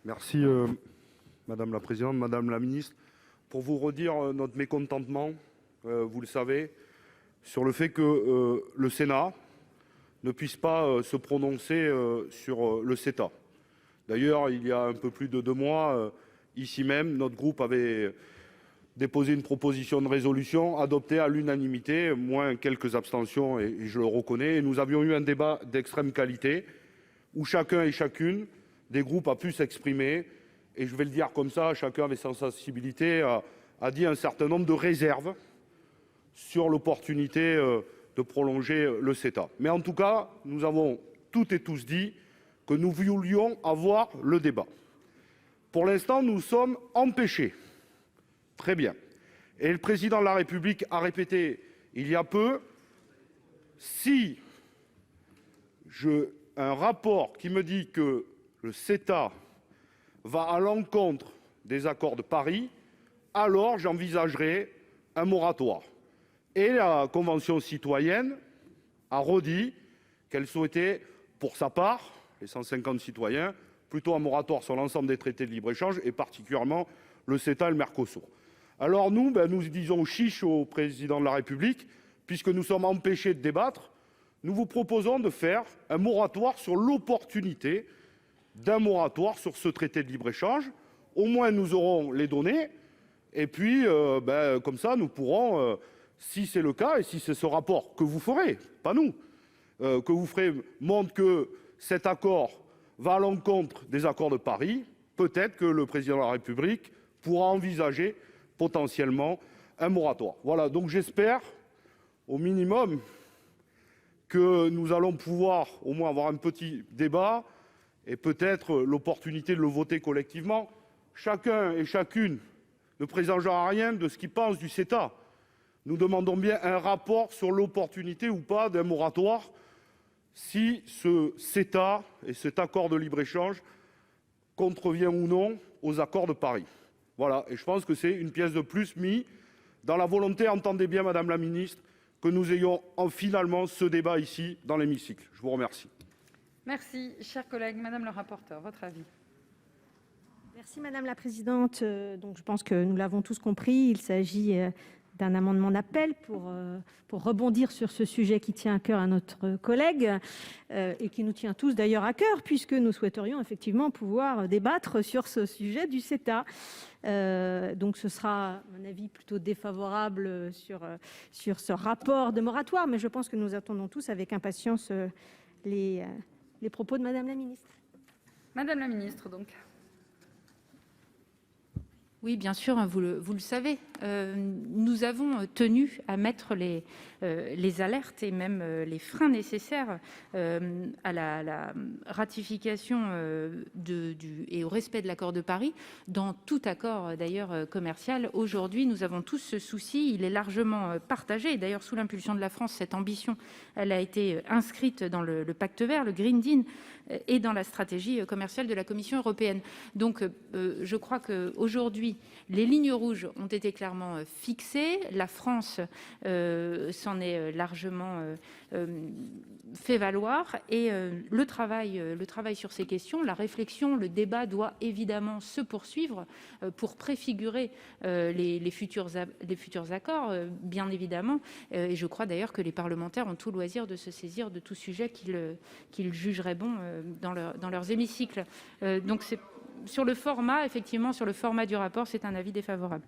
Merci, Madame la Présidente, Madame la Ministre. Pour vous redire notre mécontentement, vous le savez, sur le fait que le Sénat ne puisse pas se prononcer sur le CETA. D'ailleurs, il y a un peu plus de 2 mois, ici même, notre groupe avait déposé une proposition de résolution adoptée à l'unanimité, moins quelques abstentions, et je le reconnais. Et nous avions eu un débat d'extrême qualité où chacun et chacune des groupes a pu s'exprimer. Et je vais le dire comme ça, chacun avait sa sensibilité, a dit un certain nombre de réserves sur l'opportunité de prolonger le CETA. Mais en tout cas, nous avons toutes et tous dit que nous voulions avoir le débat. Pour l'instant, nous sommes empêchés. Très bien. Et le président de la République a répété il y a peu, si un rapport qui me dit que le CETA va à l'encontre des accords de Paris, alors j'envisagerai un moratoire. Et la Convention citoyenne a redit qu'elle souhaitait, pour sa part, les 150 citoyens, plutôt un moratoire sur l'ensemble des traités de libre-échange, et particulièrement le CETA et le Mercosur. Alors nous disons chiche au président de la République, puisque nous sommes empêchés de débattre. Nous vous proposons de faire un moratoire sur l'opportunité d'un moratoire sur ce traité de libre-échange. Au moins, nous aurons les données. Et puis, comme ça, nous pourrons, si c'est le cas, et si c'est ce rapport que vous ferez, pas nous, que vous ferez, montre que cet accord va à l'encontre des accords de Paris, peut-être que le président de la République pourra envisager potentiellement un moratoire. Voilà, donc j'espère, au minimum, que nous allons pouvoir au moins avoir un petit débat et peut-être l'opportunité de le voter collectivement. Chacun et chacune ne présagera rien de ce qu'il pense du CETA. Nous demandons bien un rapport sur l'opportunité ou pas d'un moratoire si ce CETA et cet accord de libre-échange contrevient ou non aux accords de Paris. Voilà, et je pense que c'est une pièce de plus mise dans la volonté, entendez bien Madame la Ministre, que nous ayons finalement ce débat ici dans l'hémicycle. Je vous remercie. Merci, chers collègues. Madame le rapporteur, votre avis. Merci Madame la Présidente. Donc, je pense que nous l'avons tous compris. Il s'agit d'un amendement d'appel pour rebondir sur ce sujet qui tient à cœur à notre collègue et qui nous tient tous d'ailleurs à cœur, puisque nous souhaiterions effectivement pouvoir débattre sur ce sujet du CETA. Donc ce sera un avis plutôt défavorable sur ce rapport de moratoire, mais je pense que nous attendons tous avec impatience les propos de Madame la Ministre. Madame la Ministre, donc. Oui, bien sûr, vous le savez. Nous avons tenu à mettre les alertes et même les freins nécessaires à la ratification et au respect de l'accord de Paris dans tout accord d'ailleurs commercial. Aujourd'hui, nous avons tous ce souci. Il est largement partagé. Et d'ailleurs, sous l'impulsion de la France, cette ambition, elle a été inscrite dans le pacte vert, le Green Deal, et dans la stratégie commerciale de la Commission européenne. Donc, je crois qu'aujourd'hui, les lignes rouges ont été clairement fixées. La France s'en est largement fait valoir. Et le travail sur ces questions, la réflexion, le débat doit évidemment se poursuivre pour préfigurer les futurs accords, bien évidemment. Et je crois d'ailleurs que les parlementaires ont tout loisir de se saisir de tout sujet qu'ils jugeraient bon dans leurs hémicycles. Donc c'est sur le format, effectivement, sur le format du rapport, c'est un avis défavorable.